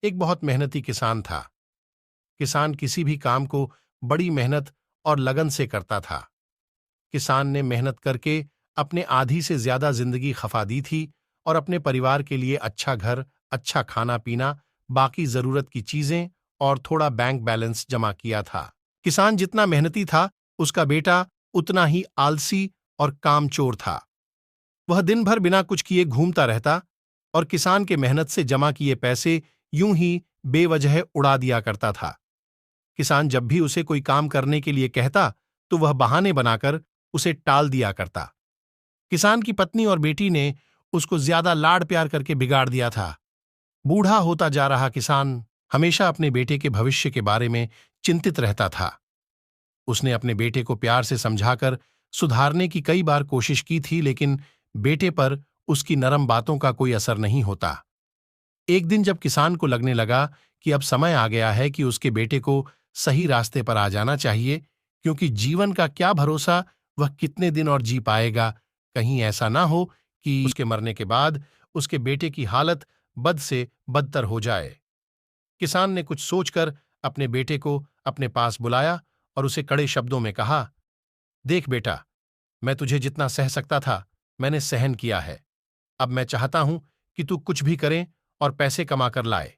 एक बहुत मेहनती किसान था। किसान किसी भी काम को बड़ी मेहनत और लगन से करता था। किसान ने मेहनत करके अपने आधी से ज्यादा जिंदगी खपा दी थी और अपने परिवार के लिए अच्छा घर, अच्छा खाना पीना, बाकी जरूरत की चीजें और थोड़ा बैंक बैलेंस जमा किया था। किसान जितना मेहनती था, उसका बेटा उतना ही आलसी और कामचोर था। वह दिन भर बिना कुछ किए घूमता रहता और किसान के मेहनत से जमा किए पैसे यूं ही बेवजह उड़ा दिया करता था। किसान जब भी उसे कोई काम करने के लिए कहता तो वह बहाने बनाकर उसे टाल दिया करता। किसान की पत्नी और बेटी ने उसको ज्यादा लाड प्यार करके बिगाड़ दिया था। बूढ़ा होता जा रहा किसान हमेशा अपने बेटे के भविष्य के बारे में चिंतित रहता था। उसने अपने बेटे को प्यार से समझाकर सुधारने की कई बार कोशिश की थी, लेकिन बेटे पर उसकी नरम बातों का कोई असर नहीं होता। एक दिन जब किसान को लगने लगा कि अब समय आ गया है कि उसके बेटे को सही रास्ते पर आ जाना चाहिए, क्योंकि जीवन का क्या भरोसा, वह कितने दिन और जी पाएगा, कहीं ऐसा ना हो कि उसके मरने के बाद उसके बेटे की हालत बद से बदतर हो जाए। किसान ने कुछ सोचकर अपने बेटे को अपने पास बुलाया और उसे कड़े शब्दों में कहा, देख बेटा, मैं तुझे जितना सह सकता था मैंने सहन किया है। अब मैं चाहता हूं कि तू कुछ भी करे और पैसे कमा कर लाए।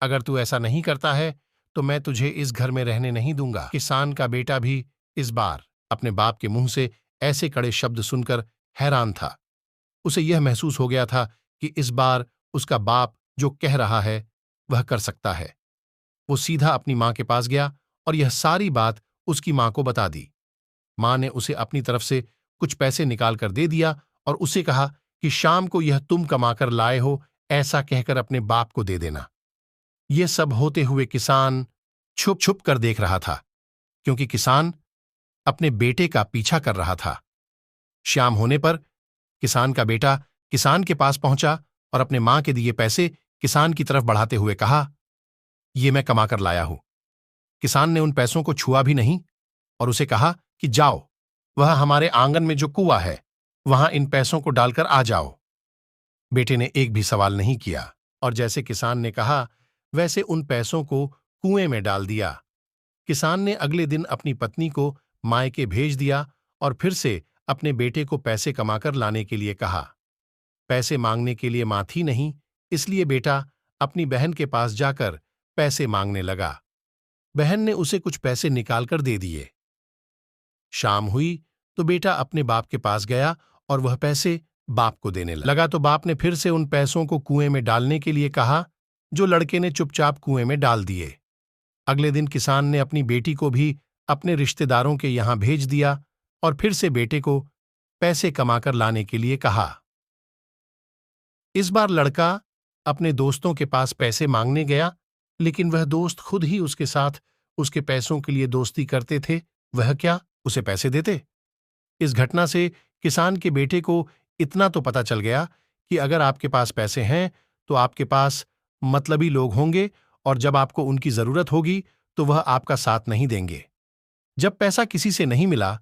अगर तू ऐसा नहीं करता है तो मैं तुझे इस घर में रहने नहीं दूंगा। किसान का बेटा भी इस बार अपने बाप के मुंह से ऐसे कड़े शब्द सुनकर हैरान था। उसे यह महसूस हो गया था कि इस बार उसका बाप जो कह रहा है वह कर सकता है। वो सीधा अपनी मां के पास गया और यह सारी बात उसकी मां को बता दी। मां ने उसे अपनी तरफ से कुछ पैसे निकाल कर दे दिया और उसे कहा कि शाम को यह तुम कमाकर लाए हो ऐसा कहकर अपने बाप को दे देना। यह सब होते हुए किसान छुप छुप कर देख रहा था, क्योंकि किसान अपने बेटे का पीछा कर रहा था। शाम होने पर किसान का बेटा किसान के पास पहुंचा और अपने मां के दिए पैसे किसान की तरफ बढ़ाते हुए कहा, ये मैं कमाकर लाया हूं। किसान ने उन पैसों को छुआ भी नहीं और उसे कहा कि जाओ, वह हमारे आंगन में जो कुआं है वहां इन पैसों को डालकर आ जाओ। बेटे ने एक भी सवाल नहीं किया और जैसे किसान ने कहा वैसे उन पैसों को कुएं में डाल दिया। किसान ने अगले दिन अपनी पत्नी को मायके भेज दिया और फिर से अपने बेटे को पैसे कमाकर लाने के लिए कहा। पैसे मांगने के लिए मां थी नहीं, इसलिए बेटा अपनी बहन के पास जाकर पैसे मांगने लगा। बहन ने उसे कुछ पैसे निकालकर दे दिए। शाम हुई तो बेटा अपने बाप के पास गया और वह पैसे बाप को देने लगा तो बाप ने फिर से उन पैसों को कुएं में डालने के लिए कहा, जो लड़के ने चुपचाप कुएं में डाल दिए। अगले दिन किसान ने अपनी बेटी को भी अपने रिश्तेदारों के यहां भेज दिया और फिर से बेटे को पैसे कमाकर लाने के लिए कहा। इस बार लड़का अपने दोस्तों के पास पैसे मांगने गया, लेकिन वह दोस्त खुद ही उसके साथ उसके पैसों के लिए दोस्ती करते थे। वह क्या उसे पैसे देते? इस घटना से किसान के बेटे को इतना तो पता चल गया कि अगर आपके पास पैसे हैं तो आपके पास मतलबी लोग होंगे और जब आपको उनकी जरूरत होगी तो वह आपका साथ नहीं देंगे। जब पैसा किसी से नहीं मिला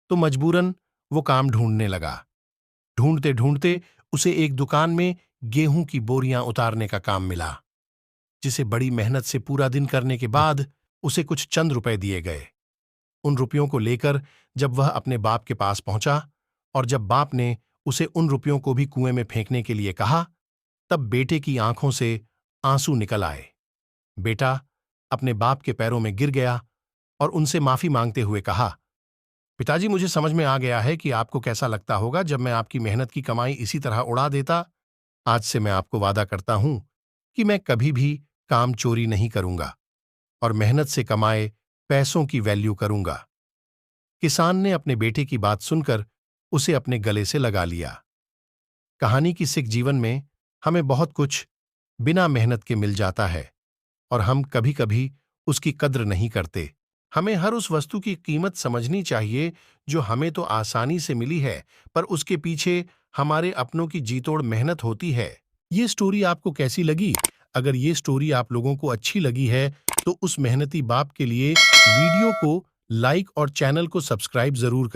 तो मजबूरन वो काम ढूंढने लगा। ढूंढते ढूंढते उसे एक दुकान में गेहूं की बोरियां उतारने का काम मिला, जिसे बड़ी मेहनत से पूरा दिन करने के बाद उसे कुछ चंद रुपए दिए गए। उन रुपयों को लेकर जब वह अपने बाप के पास पहुंचा और जब बाप ने उसे उन रुपयों को भी कुएं में फेंकने के लिए कहा, तब बेटे की आंखों से आंसू निकल आए। बेटा अपने बाप के पैरों में गिर गया और उनसे माफी मांगते हुए कहा, पिताजी, मुझे समझ में आ गया है कि आपको कैसा लगता होगा जब मैं आपकी मेहनत की कमाई इसी तरह उड़ा देता। आज से मैं आपको वादा करता हूं कि मैं कभी भी काम चोरी नहीं करूंगा और मेहनत से कमाए पैसों की वैल्यू करूंगा। किसान ने अपने बेटे की बात सुनकर उसे अपने गले से लगा लिया। कहानी की सीख, जीवन में हमें बहुत कुछ बिना मेहनत के मिल जाता है और हम कभी कभी उसकी कद्र नहीं करते। हमें हर उस वस्तु की कीमत समझनी चाहिए जो हमें तो आसानी से मिली है, पर उसके पीछे हमारे अपनों की जीतोड़ मेहनत होती है। ये स्टोरी आपको कैसी लगी? अगर ये स्टोरी आप लोगों को अच्छी लगी है तो उस मेहनती बाप के लिए वीडियो को लाइक और चैनल को सब्सक्राइब जरूर करें।